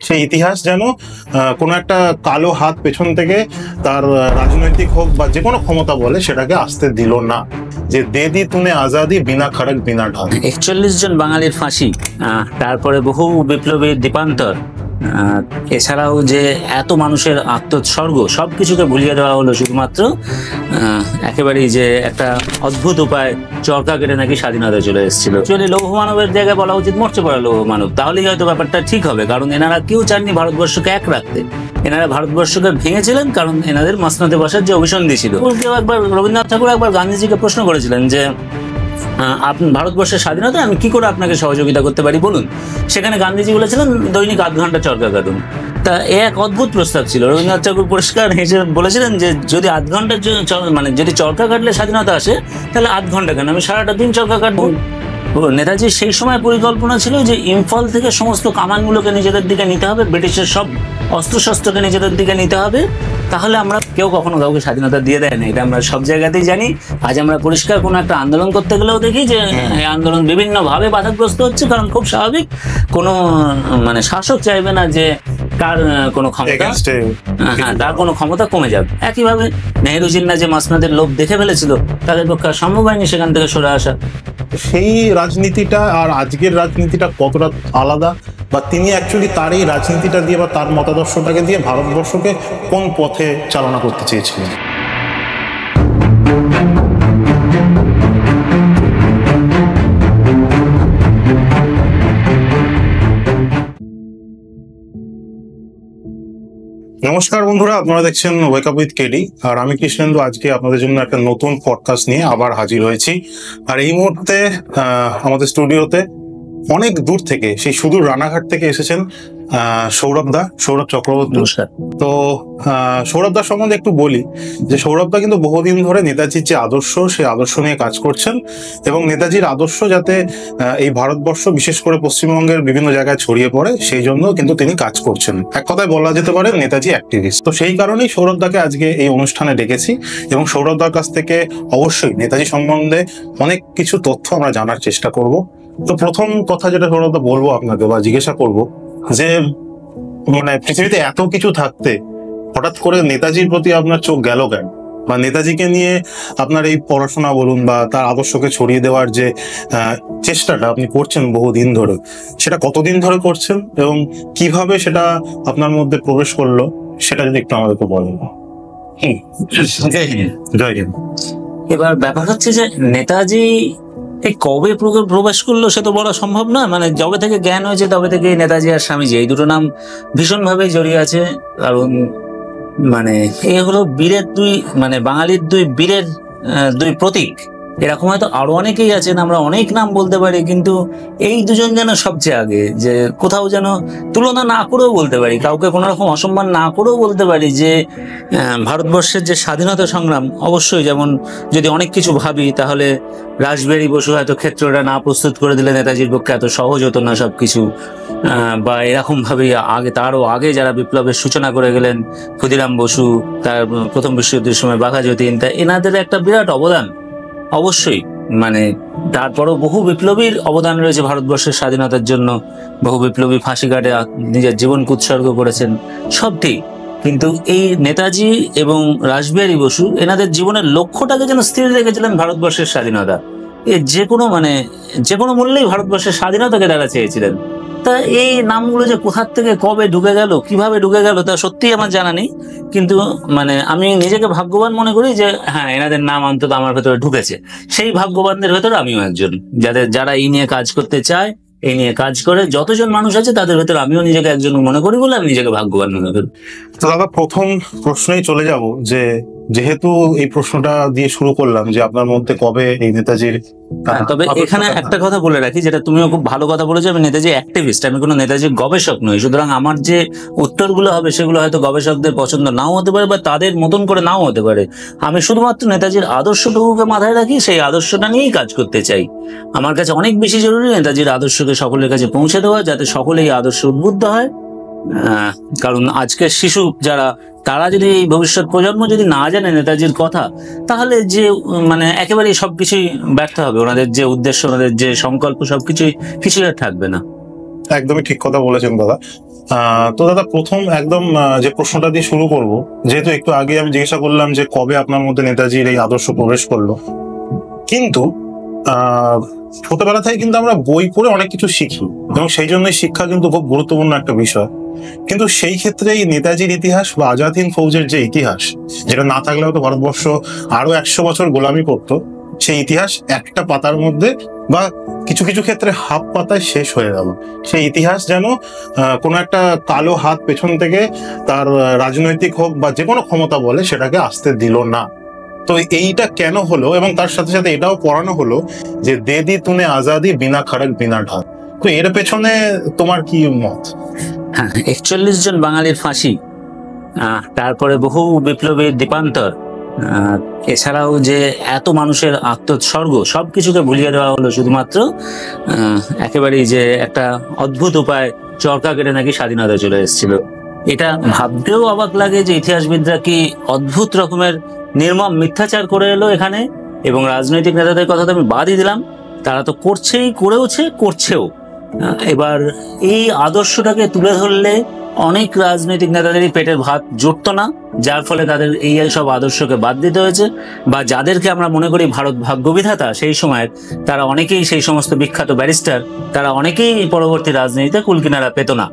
সেই ইতিহাস যেন কোনো একটা কালো হাত পেছন থেকে তার রাজনৈতিক হোক বা যে কোনো ক্ষমতা বলে সেটাকে আসতে দিল না। যে দে দি তুনে আজাদি বিনা খড়গ বিনা ঢাল। 41 জন বাঙালির ফাঁসি, তারপরে বহু বিপ্লবীর দীপান্তর, এছাড়াও যে এত মানুষের আত্মোৎসর্গ, সবকিছুকে ভুলিয়ে দেওয়া হলো শুধুমাত্র একেবারেই যে একটা অদ্ভুত উপায় চরকা কেটে নাকি স্বাধীনতা চলে এসেছিল। অ্যাকচুয়ালি লৌহ মানবের জায়গায় বলা উচিত মরচে পড়া লৌহ মানব, তাহলেই হয়তো ব্যাপারটা ঠিক হবে। কারণ এনারা কেউ চাননি ভারতবর্ষকে এক রাখতে, এনারা ভারতবর্ষকে ভেঙেছিলেন কারণ এনাদের মসনদে বসার যে অভিসন্ধি ছিল। একবার রবীন্দ্রনাথ ঠাকুর একবার গান্ধীজিকে প্রশ্ন করেছিলেন যে আপনি ভারতবর্ষের স্বাধীনতা আমি কি করে আপনাকে সহযোগিতা করতে পারি বলুন। সেখানে গান্ধীজি বলেছিলেন দৈনিক 8 ঘন্টা চরকা কাটুন। তা এক অদ্ভুত প্রস্তাব ছিল। রবীন্দ্রনাথ ঠাকুর পরিষ্কার হেসে বলেছিলেন যে যদি 8 ঘন্টার মানে যদি চরকা কাটলে স্বাধীনতা আসে তাহলে 8 ঘন্টা কেন, আমি সারাটা দিন চরকা কাটবো। নেতাজির সেই সময় পরিকল্পনা ছিল যে ইম্ফল থেকে সমস্ত কামানগুলোকে নিজেদের দিকে নিতে হবে, ব্রিটিশের সব অস্ত্রশস্ত্রকে নিজেদের দিকে নিতে হবে, তাহলে আমরা কেউ কখনো কাউকে স্বাধীনতা দিয়ে দেয় না, এটা আমরা সব জায়গাতেই জানি। আজ আমরা পরিষ্কার কোনো একটা আন্দোলন করতে গেলেও দেখি যে এই আন্দোলন বিভিন্নভাবে বাধাগ্রস্ত হচ্ছে, কারণ খুব স্বাভাবিক কোনো মানে শাসক চাইবে না যে তার কোনো ক্ষমতা, তার কোনো ক্ষমতা কমে যাবে। একইভাবে নেহেরু জিন্না যে মাসনাদের লোভ দেখে ফেলেছিল, তাদের পক্ষে সম্ভব হয়নি সেখান থেকে সরে আসা। সেই রাজনীতিটা আর আজকের রাজনীতিটা কতটা আলাদা, বা তিনি অ্যাকচুয়ালি তার এই রাজনীতিটা দিয়ে বা তার মতাদর্শটাকে দিয়ে ভারতবর্ষকে কোন পথে চালনা করতে চেয়েছিলেন? নমস্কার বন্ধুরা, আপনারা দেখছেন ওয়েক আপ উইথ কেডি, আর আমি কৃষ্ণেন্দু আজকে আপনাদের জন্য একটা নতুন পডকাস্ট নিয়ে আবার হাজির হয়েছি। আর এই মুহূর্তে আমাদের স্টুডিওতে অনেক দূর থেকে, সেই সুদূর রানাঘাট থেকে এসেছেন সৌরভ চক্রবর্তী। তো সৌরভ দার সম্বন্ধে একটু বলি যে সৌরভ দা কিন্তু বহুদিন ধরে নেতাজির যে আদর্শ, সেই আদর্শ নিয়ে কাজ করছেন, এবং নেতাজির আদর্শ যাতে এই ভারতবর্ষ বিশেষ করে পশ্চিমবঙ্গের বিভিন্ন জায়গায় ছড়িয়ে পড়ে সেই জন্য কিন্তু তিনি কাজ করছেন। এক কথায় বলা যেতে পারে নেতাজি অ্যাক্টিভিস্ট। তো সেই কারণেই সৌরভ দাকে আজকে এই অনুষ্ঠানে ডেকেছি, এবং সৌরভ দার কাছ থেকে অবশ্যই নেতাজি সম্বন্ধে অনেক কিছু তথ্য আমরা জানার চেষ্টা করব। তো প্রথম কথা যেটা সৌরভ দা বলবো আপনাকে বা জিজ্ঞাসা করব যে মানে পৃথিবীতে এত কিছু থাকতে হঠাৎ করে নেতাজির প্রতি আপনার চোখ গেল কেন, বা নেতাজিকে নিয়ে আপনার এই পড়াশোনা বলুন বা তার আদর্শকে ছড়িয়ে দেওয়ার যে চেষ্টাটা আপনি করছেন বহুদিন ধরে, সেটা কতদিন ধরে করছেন এবং কিভাবে সেটা আপনার মধ্যে প্রবেশ করলো সেটা যদি একটু আমাদেরকে বলেন। জয় হিন্দ। এবার ব্যাপার হচ্ছে যে নেতাজি এই কবে প্রবেশ করলো সে তো বলা সম্ভব না। মানে যবে থেকে জ্ঞান হয়েছে তবে থেকে নেতাজি আর স্বামীজি এই দুটো নাম ভীষণভাবে জড়িয়ে আছে। কারণ মানে এ হলো বীরের মানে বাঙালির বীরের দুই প্রতীক। এরকম হয়তো আরো অনেকেই আছেন, আমরা অনেক নাম বলতে পারি, কিন্তু এই দুজন যেন সবচেয়ে আগে, যে কোথাও যেন তুলনা না করেও বলতে পারি, কাউকে কোনো রকম অসম্মান না করেও বলতে পারি যে ভারতবর্ষের যে স্বাধীনতা সংগ্রাম, অবশ্যই যেমন যদি অনেক কিছু ভাবি তাহলে রাসবিহারী বসু হয়তো ক্ষেত্রটা না প্রস্তুত করে দিলে নেতাজির পক্ষে এত সহজ হতো না সবকিছু, বা এরকম ভাবে আগে তারও আগে যারা বিপ্লবের সূচনা করে গেলেন, ক্ষুদিরাম বসু, তার প্রথম বিশ্বযুদ্ধের সময় বাঘা যতীন, তা এনাদের একটা বিরাট অবদান অবশ্যই। মানে তারপরও বহু বিপ্লবীর অবদান রয়েছে ভারতবর্ষের স্বাধীনতার জন্য, বহু বিপ্লবী ফাঁসি কাটে নিজের জীবনকে উৎসর্গ করেছেন, সব ঠিক। কিন্তু এই নেতাজি এবং রাসবিহারী বসু এনাদের জীবনের লক্ষ্যটাকে যেন স্থির রেখেছিলেন ভারতবর্ষের স্বাধীনতা। যে কোনো মূল্যেই ভারতবর্ষের স্বাধীনতাকে তারা চেয়েছিলেন। তা এই নামগুলো যে কোথার থেকে কবে ঢুকে গেল, কিভাবে ঢুকে গেল, তা সত্যিই আমার জানা নেই। কিন্তু মানে আমি নিজেকে ভাগ্যবান মনে করি যে হ্যাঁ, এনাদের নাম অন্তত আমার ভেতরে ঢুকেছে। সেই ভাগ্যবানদের ভেতরে আমিও একজন, যারা এই নিয়ে কাজ করতে চায়, এই নিয়ে কাজ করে যতজন মানুষ আছে তাদের ভেতরে আমিও নিজেকে একজন মনে করি বলে আমি নিজেকে ভাগ্যবান মনে করি। তো দাদা, প্রথম প্রশ্নেই চলে যাব যে যেহেতু এই প্রশ্নটা দিয়ে শুরু করলাম যে আপনার মধ্যে কবে এই নেতাজির, তবে এখানে একটা কথা বলে রাখি, যেটা তুমিও খুব ভালো কথা বলেছো, আমি নেতাজি অ্যাক্টিভিস্ট, আমি কোনো নেতাজির গবেষক নই। সুতরাং আমার যে উত্তরগুলো হবে সেগুলো হয়তো গবেষকদের পছন্দ নাও হতে পারে বা তাদের মতন করে নাও হতে পারে। আমি শুধুমাত্র নেতাজির আদর্শটুকুকে মাথায় রাখি, সেই আদর্শটা নিয়েই কাজ করতে চাই। আমার কাছে অনেক বেশি জরুরি নেতাজির আদর্শকে সকলের কাছে পৌঁছে দেওয়া, যাতে সকলে এই আদর্শে উদ্বুদ্ধ হয়। কারণ আজকের শিশু যারা, তারা যদি এই ভবিষ্যৎ প্রজন্ম যদি না জানে নেতাজির কথা, তাহলে যে মানে একেবারেই সবকিছুই ব্যর্থ হবে। ওনাদের যে উদ্দেশ্য, ওনাদের যে সংকল্প, সবকিছুই কিছুই আর থাকবে না। একদমই ঠিক কথা বলেছেন দাদা। তো দাদা প্রথম একদম যে প্রশ্নটা দিয়ে শুরু করব, যেহেতু একটু আগে আমি জিজ্ঞাসা করলাম যে কবে আপনার মধ্যে নেতাজির এই আদর্শ প্রবেশ করলো, কিন্তু ছোটবেলা থেকে কিন্তু আমরা বই পড়ে অনেক কিছু শিখি এবং সেই জন্যই শিক্ষা কিন্তু খুব গুরুত্বপূর্ণ একটা বিষয়। কিন্তু সেই ক্ষেত্রে এই নেতাজির ইতিহাস বা আজাদ হিন্দ ফৌজের যে ইতিহাস, যেটা না থাকলে হয়তো ভারতবর্ষ আরো 100 বছর গোলামি করতো, সেই ইতিহাস একটা পাতার মধ্যে বা কিছু কিছু ক্ষেত্রে হাফ পাতায় শেষ হয়ে গেল। সেই ইতিহাস যেন কোনো একটা কালো হাত পেছন থেকে তার রাজনৈতিক হোক বা যে কোনো ক্ষমতা বলে সেটাকে আসতে দিল না। তো এইটা কেন হলো, এবং তার সাথে সাথে এটাও পড়ানো হলো যে দে দি তুনে আজাদি বিনা খড়গ বিনা ঢাল। তো এর পেছনে তোমার কি মত? হ্যাঁ, 41 জন বাঙালির ফাঁসি, তারপরে বহু বিপ্লবীর দীপান্তর, এছাড়াও যে এত মানুষের আত্মোৎসর্গ, সবকিছুকে ভুলিয়ে দেওয়া হলো শুধুমাত্র একেবারেই যে একটা অদ্ভুত উপায় চরকা কেটে নাকি স্বাধীনতা চলে এসেছিল। এটা ভাবতেও অবাক লাগে যে ইতিহাসবিদরা কি অদ্ভুত রকমের নির্মম মিথ্যাচার করে এলো এখানে। এবং রাজনৈতিক নেতাদের কথা তো আমি বাদই দিলাম, তারা তো করছেও। এবার এই আদর্শটাকে তুলে ধরলে অনেক রাজনৈতিক নেতাদেরই পেটের ভাত জুটতো না, যার ফলে তাদের এই সব আদর্শকে বাদ দিতে হয়েছে। বা যাদেরকে আমরা মনে করি ভারত ভাগ্যবিধাতা সেই সময়ের, তারা অনেকেই, সেই সমস্ত বিখ্যাত ব্যারিস্টার, তারা অনেকেই পরবর্তী রাজনীতিতে কুলকিনারা পেত না।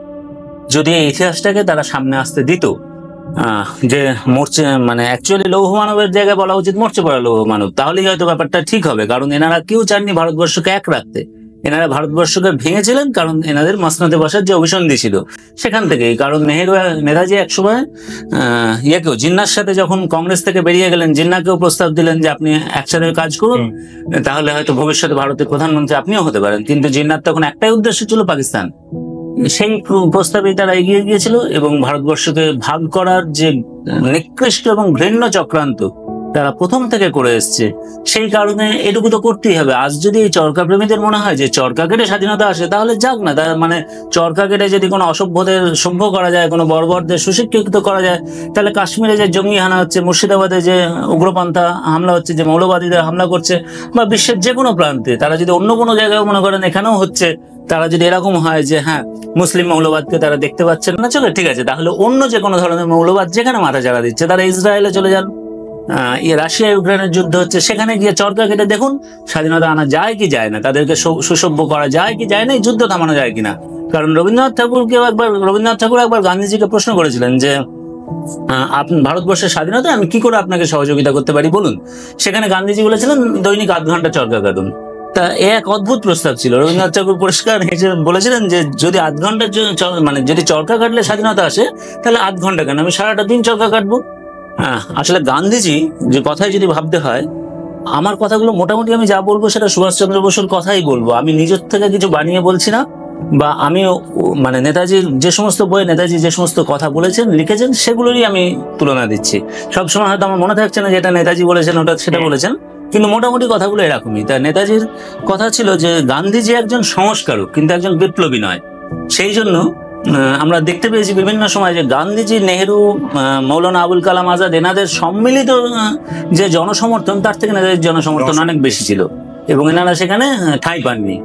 যদি এই ইতিহাসটাকে তারা সামনে আসতে দিত, যে মরচে মানে অ্যাকচুয়ালি লৌহ মানবের জায়গায় বলা উচিত মরচে পড়া লৌহ মানব, তাহলেই হয়তো ব্যাপারটা ঠিক হবে। কারণ এনারা কেউ চাননি ভারতবর্ষকে এক রাখতে, এনারা ভারতবর্ষকে ভেঙেছিলেন কারণ এনাদের মসনদে বসার যে অভিসন্ধি ছিল সেখান থেকেই। কারণ নেতাজি একসময় জিন্নার সাথে যখন কংগ্রেস থেকে বেরিয়ে গেলেন, জিন্নাকেও প্রস্তাব দিলেন যে আপনি একসাথে কাজ করুন, তাহলে হয়তো ভবিষ্যতে ভারতের প্রধানমন্ত্রী আপনিও হতে পারেন। কিন্তু জিন্নার তখন একটাই উদ্দেশ্য ছিল পাকিস্তান। সেই প্রস্তাবেই তারা এগিয়ে গিয়েছিল এবং ভারতবর্ষকে ভাগ করার যে নিকৃষ্ট এবং ঘৃণ্য চক্রান্ত তারা প্রথম থেকে করে এসছে, সেই কারণে এটুকু তো করতেই হবে। আজ যদি এই চরকা প্রেমীদের মনে হয় যে চরকা কেটে স্বাধীনতা আসে, তাহলে যাক না। তার মানে চরকা কেটে যদি কোনো অসভ্যদের সভ্য করা যায়, কোনো বর্বরদের সুশিক্ষিত করা যায়, তাহলে কাশ্মীরে যে জঙ্গি হানা হচ্ছে, মুর্শিদাবাদে যে উগ্রপন্থা হামলা হচ্ছে, যে মৌলবাদীদের হামলা করছে, বা বিশ্বের যে কোনো প্রান্তে তারা যদি অন্য কোনো জায়গায় মনে করেন এখানেও হচ্ছে, তারা যদি এরকম হয় যে হ্যাঁ মুসলিম মৌলবাদকে তারা দেখতে পাচ্ছেন না, চলে ঠিক আছে, তাহলে অন্য যে কোনো ধরনের মৌলবাদ যেখানে মাথা চাড়া দিচ্ছে তারা ইসরায়েলে চলে যান। রাশিয়া ইউক্রেনের যুদ্ধ হচ্ছে, সেখানে গিয়ে চরকা কেটে দেখুন স্বাধীনতা আনা যায় কি যায় না, তাদেরকে সুসভ্য করা যায় কি যায় না, এই যুদ্ধ থামানো যায় কিনা। কারণ রবীন্দ্রনাথ ঠাকুর একবার গান্ধীজিকে প্রশ্ন করেছিলেন যে আপনি ভারতবর্ষের স্বাধীনতা আমি কি করে আপনাকে সহযোগিতা করতে পারি বলুন। সেখানে গান্ধীজি বলেছিলেন দৈনিক 8 ঘন্টা চরকা কাটুন। তা এক অদ্ভুত প্রস্তাব ছিল। রবীন্দ্রনাথ ঠাকুর পরিষ্কার বলেছিলেন যে যদি 8 ঘন্টার মানে যদি চরকা কাটলে স্বাধীনতা আসে, তাহলে 8 ঘন্টা কেন, আমি সারাটা দিন চরকা কাটবো। আসলে গান্ধীজি যে কথাই যদি ভাবতে হয়, আমার কথাগুলো মোটামুটি আমি যা বলবো সেটা সুভাষচন্দ্র বসুর কথাই বলবো, আমি নিজের থেকে কিছু বানিয়ে বলছি না। বা আমিও মানে নেতাজির যে সমস্ত বইয়ে নেতাজি যে সমস্ত কথা বলেছেন লিখেছেন সেগুলোরই আমি তুলনা দিচ্ছি। সবসময় হয়তো আমার মনে থাকছে না যে এটা নেতাজি বলেছেন, ওটা সেটা বলেছেন, কিন্তু মোটামুটি কথাগুলো এরকমই। তা নেতাজির কথা ছিল যে গান্ধীজি একজন সংস্কারক কিন্তু একজন বিপ্লবী নয়। সেই জন্য আমরা দেখতে পেয়েছি বিভিন্ন সময় যে গান্ধীজি, নেহেরু, মৌলানা আবুল কালাম আজাদ এনাদের সম্মিলিত যে জনসমর্থন তার থেকে নেতাজির জনসমর্থন অনেক বেশি ছিল এবং এনারা সেখানে ঠাঁই পাননি।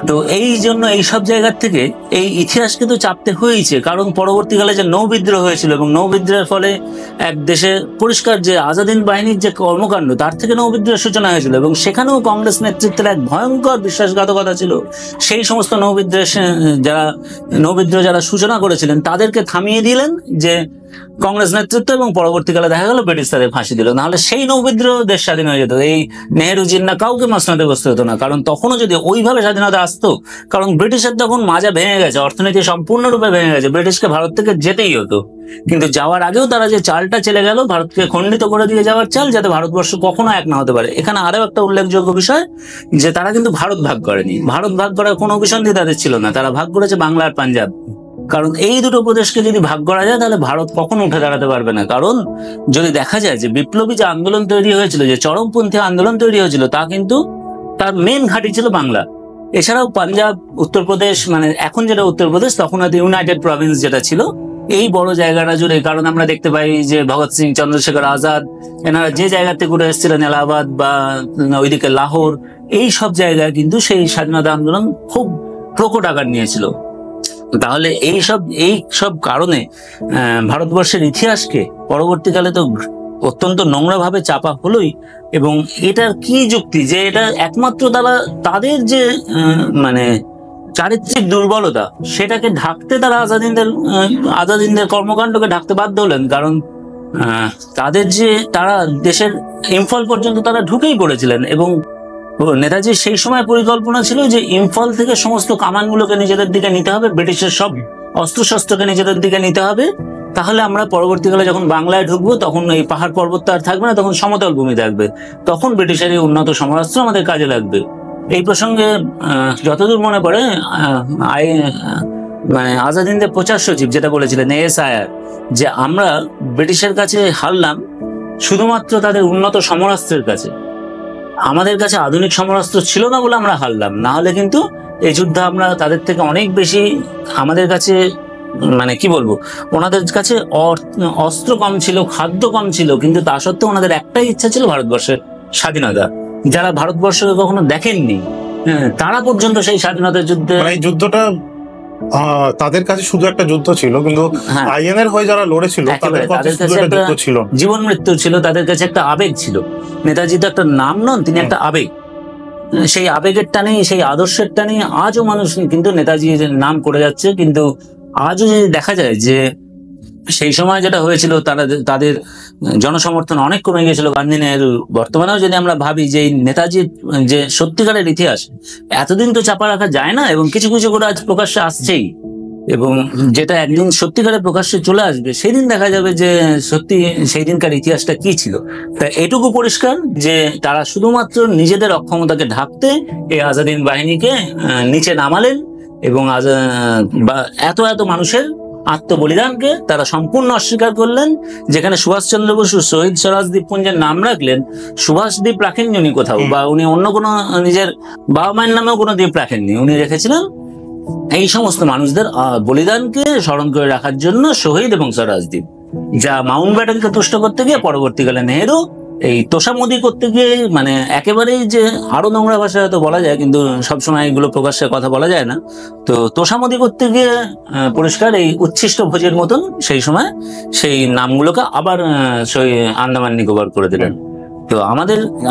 তো এই জন্য এইসব জায়গার থেকে এই ইতিহাস কিন্তু চাপতে হয়েছে। কারণ পরবর্তীকালে যে নৌ বিদ্রোহ হয়েছিল এবং নৌ বিদ্রোহের ফলে এক দেশে পরিষ্কার যে আজাদ হিন্দ বাহিনীর যে কর্মকাণ্ড, তার থেকে নৌ বিদ্রোহের সূচনা হয়েছিল এবং সেখানেও কংগ্রেস নেতৃত্বের এক ভয়ঙ্কর বিশ্বাসঘাতকতা ছিল। সেই সমস্ত নৌ বিদ্রোহ যারা সূচনা করেছিলেন তাদেরকে থামিয়ে দিলেন যে কংগ্রেস নেতৃত্ব, এবং পরবর্তীকালে দেখা গেল ব্রিটিশ তাদের ফাঁসি দিল। নাহলে সেই নৌবিদ্রোহ দেশ স্বাধীন হয়ে যেত, এই নেহেরু জিন্না কাউকে মসনদে বসতে হতো না। কারণ তখনও যদি ওইভাবে স্বাধীনতা আসতো, কারণ ব্রিটিশের তখন মাজা ভেঙে গেছে, অর্থনীতি সম্পূর্ণরূপে ভেঙে গেছে, ব্রিটিশকে ভারত থেকে যেতেই হতো। কিন্তু যাওয়ার আগেও তারা যে চালটা চলে গেল, ভারতকে খণ্ডিত করে দিয়ে যাওয়ার চাল, যাতে ভারতবর্ষ কখনো এক না হতে পারে। এখানে আরো একটা উল্লেখযোগ্য বিষয় যে তারা কিন্তু ভারত ভাগ করেনি, ভারত ভাগ করার কোনো অভিসন্ধি তাদের ছিল না, তারা ভাগ করেছে বাংলা আর পাঞ্জাব। কারণ এই দুটো প্রদেশকে যদি ভাগ করা যায় তাহলে ভারত কখনো উঠে দাঁড়াতে পারবে না। কারণ যদি দেখা যায় যে বিপ্লবী যে আন্দোলন তৈরি হয়েছিল, যে চরমপন্থী আন্দোলন তৈরি হয়েছিল, তা কিন্তু তার মেন ঘাঁটি ছিল বাংলা। এছাড়াও পাঞ্জাব, উত্তরপ্রদেশ, মানে এখন যেটা উত্তরপ্রদেশ, তখন হয়তো ইউনাইটেড প্রভিন্স যেটা ছিল, এই বড় জায়গাটা জুড়ে। কারণ আমরা দেখতে পাই যে ভগৎ সিং, চন্দ্রশেখর আজাদ এনারা যে জায়গা থেকে ঘুরে এসেছিলেন, এলাহাবাদ বা ওইদিকে লাহোর, এই সব জায়গায় কিন্তু সেই স্বাধীনতা আন্দোলন খুব প্রকট আকার নিয়েছিল। তাহলে এই সব কারণে ভারতবর্ষের ইতিহাসকে পরবর্তীকালে তো অত্যন্ত নোংরা ভাবে চাপা হলোই। এবং এটার কি যুক্তি যে এটা একমাত্র তাদের যে মানে চারিত্রিক দুর্বলতা সেটাকে ঢাকতে তারা আজাদিনদের কর্মকাণ্ডকে ঢাকতে বাধ্য হলেন। কারণ তারা দেশের ইম্ফল পর্যন্ত তারা ঢুকেই পড়েছিলেন এবং নেতাজির সেই সময় পরিকল্পনা ছিল যে ইম্ফল থেকে সমস্ত কামানগুলোকে নিজেদের দিকে নিতে হবে, ব্রিটিশের সব অস্ত্রশস্ত্রকে নিজেদের দিকে নিতে হবে, তাহলে আমরা পরবর্তীকালে যখন বাংলায় ঢুকবো তখন এই পাহাড় পর্বত আর থাকবে না, তখন সমতল ভূমি থাকবে, তখন ব্রিটিশের এই উন্নত সমরাস্ত্র আমাদের কাজে লাগবে। এই প্রসঙ্গে যতদূর মনে পড়ে মানে আজাদিনদের প্রচার সচিব যেটা বলেছিলেন ASIR, যে আমরা ব্রিটিশের কাছে হারলাম শুধুমাত্র তাদের উন্নত সমরাস্ত্রের কাছে, আমাদের কাছে আধুনিক সমরাস্ত্র ছিল না বলে আমরা হারলাম, না হলে কিন্তু এই যুদ্ধে আমরা তাদের থেকে অনেক বেশি, আমাদের কাছে মানে কি বলবো, ওনাদের কাছে অস্ত্র কম ছিল, খাদ্য কম ছিল, কিন্তু তা সত্ত্বেও ওনাদের একটাই ইচ্ছা ছিল ভারতবর্ষের স্বাধীনতা। যারা ভারতবর্ষকে কখনো দেখেননি তারা পর্যন্ত সেই স্বাধীনতার যুদ্ধে, এই যুদ্ধটা তাদের কাছে শুধু একটা যুদ্ধ ছিল, কিন্তু আইএনএর হয়ে যারা লড়েছিল তাদের কাছে একটা যুদ্ধ ছিল, জীবন মৃত্যু ছিল, তাদের কাছে একটা আবেগ ছিল। নেতাজি তো একটা নাম নন, তিনি একটা আবেগ। সেই আবেগের টানেই, সেই আদর্শের টানেই আজও মানুষ কিন্তু নেতাজির নাম করে যাচ্ছে। কিন্তু আজও যদি দেখা যায় যে সেই সময় যেটা হয়েছিল, তাদের জনসমর্থন অনেক কমে গিয়েছিল গান্ধী নেহেরু। বর্তমানেও যদি আমরা ভাবি যে নেতাজির যে সত্যিকারের ইতিহাস এতদিন তো চাপা রাখা যায় না, এবং কিছু কিছু করে আজ প্রকাশ্যে আসছেই, এবং যেটা একদিন সত্যিকারের প্রকাশ্যে চলে আসবে সেদিন দেখা যাবে যে সত্যি সেই দিনকার ইতিহাসটা কি ছিল। তা এটুকু পরিষ্কার যে তারা শুধুমাত্র নিজেদের অক্ষমতাকে ঢাকতে এই আজাদিন বাহিনীকে নিচে নামালেন, এবং এত মানুষের আত্মবলিদানকে তারা সম্পূর্ণ অস্বীকার করলেন। যেখানে সুভাষচন্দ্র বসু শহীদ স্বরাজ দ্বীপপুঞ্জের নাম রাখলেন, সুভাষ দ্বীপ রাখেননি উনি কোথাও, বা উনি অন্য কোনো নিজের বাবা মায়ের নামেও কোনো দ্বীপ রাখেননি। উনি রেখেছিলেন এই সমস্ত মানুষদের বলিদানকে স্মরণ করে রাখার জন্য শহীদ এবং স্বরাজ দ্বীপ, যা মাউন্ট ব্যাটেনকে তুষ্ট করতে গিয়ে পরবর্তীকালে নেহেরু এই তোষামোদি করতে গিয়ে, মানে একেবারেই যে আরো নোংরা ভাষায় হয়তো বলা যায়, কিন্তু সবসময় এগুলো প্রকাশ্যে কথা বলা যায় না, তো তোষামোদি করতে গিয়ে পরিষ্কার এই উচ্ছিষ্ট ভোজের মতন সেই সময় সেই নামগুলোকে আবার আন্দামান নিকোবর করে দিলেন। তো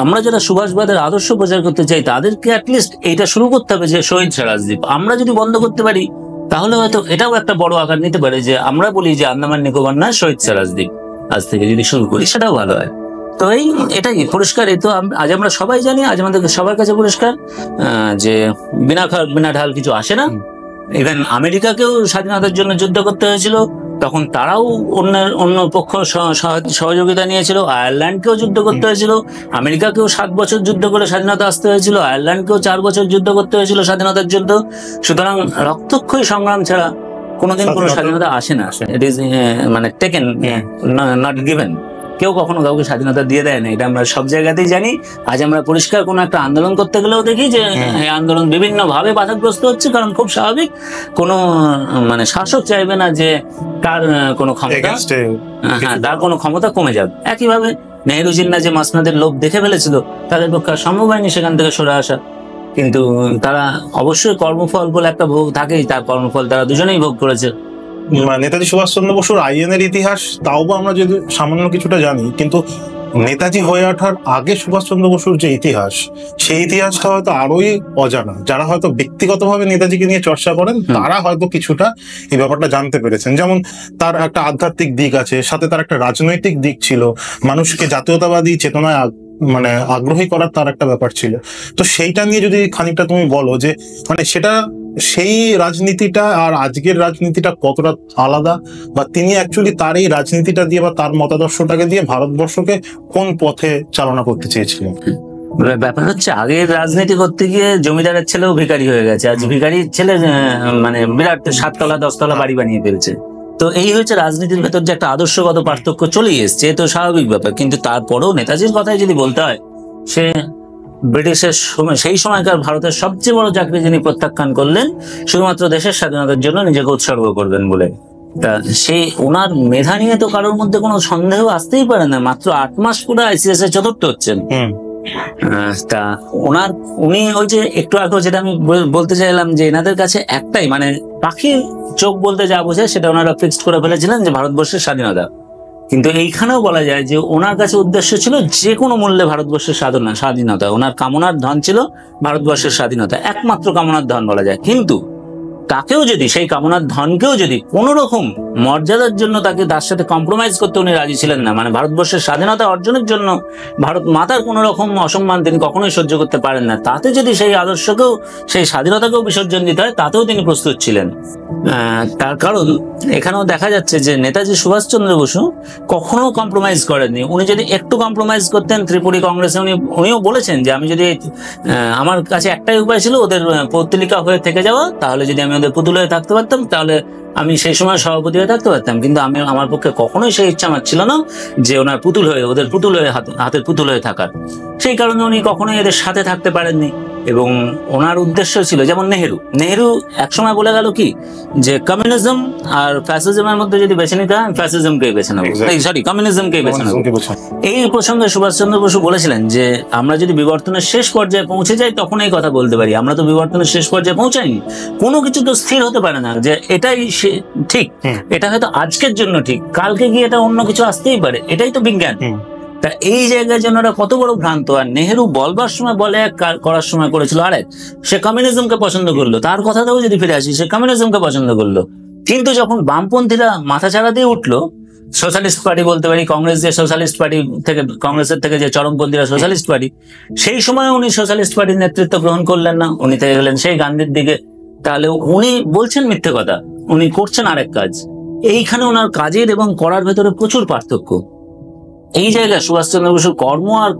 আমরা যারা সুভাষবাদের আদর্শ প্রচার করতে চাই তাদেরকে অ্যাটলিস্ট এইটা শুরু করতে হবে যে শহীদ স্বরাজ দ্বীপ আমরা যদি বন্ধ করতে পারি, তাহলে হয়তো এটাও একটা বড় আকার নিতে পারে যে আমরা বলি যে আন্দামান নিকোবর না, শহীদ স্বরাজ দ্বীপ আজ থেকে যদি শুরু করি, সেটাও ভালো হয়। তো এটাই পরিষ্কার। এই তো আজ আমরা সবাই জানি, আজ আমাদের সবার কাছে পরিষ্কার যে বিনা ঢাল কিছু আসে না। ইভেন আমেরিকাকেও স্বাধীনতার জন্য যুদ্ধ করতে হয়েছিল, তখন তারাও অন্য পক্ষ সহযোগিতা নিয়েছিল। আয়ারল্যান্ডকেও যুদ্ধ করতে হয়েছিল, আমেরিকাকেও 7 বছর যুদ্ধ করে স্বাধীনতা আসতে হয়েছিল, আয়ারল্যান্ডকেও 4 বছর যুদ্ধ করতে হয়েছিল স্বাধীনতার যুদ্ধ। সুতরাং রক্তক্ষয়ী সংগ্রাম ছাড়া কোনোদিন কোনো স্বাধীনতা আসে না। ইট ইজ মানে টেকেন, নট গিভেন। কেউ কখনো কাউকে স্বাধীনতা দিয়ে দেয় না, এটা আমরা সব জায়গাতেই জানি। আজ আমরা পরিষ্কার কোনো একটা আন্দোলন করতে গেলেও দেখি যে এই আন্দোলন বিভিন্ন ভাবে বাধাগ্রস্ত হচ্ছে, কারণ খুব স্বাভাবিক, কোনো মানে শাসক চাইবে না যে তার কোনো ক্ষমতা, তার কোনো ক্ষমতা কমে যাবে। একইভাবে নেহেরু জিন্না যে মাসনাদের লোভ দেখে ফেলেছিল, তাদের পক্ষে সম্ভব হয়নি সেখান থেকে সরে আসা। কিন্তু তারা অবশ্যই কর্মফল বলে একটা ভোগ থাকেই, তার কর্মফল তারা দুজনেই ভোগ করেছে। নেতাজি সুভাষচন্দ্র বসুর আইএনএর ইতিহাস তাও বা আমরা যদি সামান্য কিছুটা জানি, কিন্তু নেতাজি হয়ে ওঠার আগে সুভাষচন্দ্র বসুর যে ইতিহাস, সেই ইতিহাসটা হয়তো আরোই অজানা। যারা হয়তো ব্যক্তিগতভাবে নেতাজিকে নিয়ে চর্চা করেন তারা হয়তো কিছুটা এই ব্যাপারটা জানতে পেরেছেন। যেমন তার একটা আধ্যাত্মিক দিক আছে, সাথে তার একটা রাজনৈতিক দিক ছিল, মানুষকে জাতীয়তাবাদী চেতনায় মানে আগ্রহী করার তার একটা ব্যাপার ছিল। তো সেইটা নিয়ে যদি খানিকটা তুমি বলো যে মানে সেটা, সেই রাজনীতিটা আর আজকের রাজনীতিটা কতটা আলাদা, বা তিনি অ্যাকচুয়ালি তার এই রাজনীতিটা দিয়ে বা তার মতাদর্শটাকে দিয়ে ভারতবর্ষকে কোন পথে চালনা করতে চেয়েছিলেন? ব্যাপার হচ্ছে, আগের রাজনীতি করতে গিয়ে জমিদারের ছেলেও ভিখারি হয়ে গেছে, আজ ভিখারির ছেলে মানে বিরাট 7তলা 10তলা বাড়ি বানিয়ে ফেলছে। তো এই হচ্ছে রাজনীতির ভেতর যে একটা আদর্শগত পার্থক্য চলেই এসছে, এ তো স্বাভাবিক ব্যাপার। কিন্তু তারপরেও নেতাজির কথাই যদি বলতে হয়, সে ব্রিটিশের সেই সময়কার ভারতের সবচেয়ে বড় চাকরি যিনি প্রত্যাখ্যান করলেন শুধুমাত্র দেশের স্বাধীনতার জন্য নিজেকে উৎসর্গ করবেন বলে। তা সেই ওনার মেধা নিয়ে তো কারোর মধ্যে কোনো সন্দেহ আসতেই পারে না। মাত্র 8 মাস পুরো ICS এ চতুর্থ হচ্ছেন, তা উনি ওই যে একটু আগে যেটা আমি বলতে চাইলাম যে এনাদের কাছে একটাই মানে পাখির চোখ বলতে যা বোঝায় সেটা ওনারা ফিক্সড করে ফেলেছিলেন যে ভারতবর্ষের স্বাধীনতা। কিন্তু এইখানেও বলা যায় যে ওনার কাছে উদ্দেশ্য ছিল যে কোনো মূল্যে ভারতবর্ষের স্বাধীনতা। ওনার কামনার ধন ছিল ভারতবর্ষের স্বাধীনতা, একমাত্র কামনার ধন বলা যায়। কিন্তু তাকেও যদি সেই কামনার ধনকেও যদি কোনো রকম মর্যাদার জন্য তার সাথে কম্প্রোমাইজ করতে উনি রাজি ছিলেন না, মানে ভারতবর্ষের স্বাধীনতা অর্জনের জন্য ভারত মাতার কোনো রকম অসম্মান তিনি কখনোই সহ্য করতে পারেন না, তাতে যদি সেই আদর্শকেও সেই স্বাধীনতাকেও বিসর্জন দিতে হয় তাতেও তিনি প্রস্তুত ছিলেন। তার কারণ এখানেও দেখা যাচ্ছে যে নেতাজি সুভাষচন্দ্র বসু কখনো কম্প্রোমাইজ করেননি। উনি যদি একটু কম্প্রোমাইজ করতেন ত্রিপুরী কংগ্রেসে, উনিও বলেছেন যে আমি যদি আমার কাছে একটাই উপায় ছিল ওদের পৌত্তলিকা হয়ে থেকে যাওয়া, তাহলে যদি আমি ওদের পুতুল হয়ে থাকতে পারতাম তাহলে আমি সেই সময় সভাপতি হয়ে থাকতে পারতাম, কিন্তু আমার পক্ষে কখনোই সেই ইচ্ছা আমার ছিল না যে ওনার পুতুল হয়ে ওদের পুতুল হয়ে হাতের পুতুল হয়ে থাকার। সেই কারণে উনি কখনোই এদের সাথে থাকতে পারেননি। এবং ওনার উদ্দেশ্য ছিল, যেমন নেহেরু একসময় বলে গেল কি যে কমিউনিজম আর ফ্যাসিজমের মধ্যে যদি বেছে নিতে হয় ফ্যাসিজমকেই বেছে নেবো, সরি কমিউনিজমকেই বেছে নেবো। এই প্রসঙ্গে সুভাষচন্দ্র বসু বলেছিলেন যে আমরা যদি বিবর্তনের শেষ পর্যায়ে পৌঁছে যাই তখন এই কথা বলতে পারি, আমরা তো বিবর্তনের শেষ পর্যায়ে পৌঁছাইনি। কোনো কিছু তো স্থির হতে পারে না যে এটাই ঠিক, এটা হয়তো আজকের জন্য ঠিক, কালকে গিয়ে এটা অন্য কিছু আসতেই পারে, এটাই তো বিজ্ঞান। তা এই জায়গায় যেন ওরা কত বড় ভ্রান্ত। আর নেহেরু বলবার সময় বলে এক, করার সময় করেছিল আরেক। সে কমিউনিজমকে পছন্দ করলো, তার কথাতেও যদি ফিরে আসি সে কমিউনিজমকে পছন্দ করলো। কিন্তু যখন বামপন্থীরা মাথাচাড়া দিয়ে উঠলো, সোশ্যালিস্ট পার্টি বলতে পারি, কংগ্রেস যে সোশ্যালিস্ট পার্টি থেকে, কংগ্রেসের থেকে যে চরমপন্থীরা সোশ্যালিস্ট পার্টি, সেই সময় উনি সোশ্যালিস্ট পার্টির নেতৃত্ব গ্রহণ করলেন না, উনি থেকে গেলেন সেই গান্ধীর দিকে। তাহলে উনি বলছেন মিথ্যে কথা, উনি করছেন আরেক কাজ। এইখানে ওনার কাজের এবং করার ভেতরে প্রচুর পার্থক্য। এই জায়গায় সুভাষচন্দ্র বসুর কর্ম আর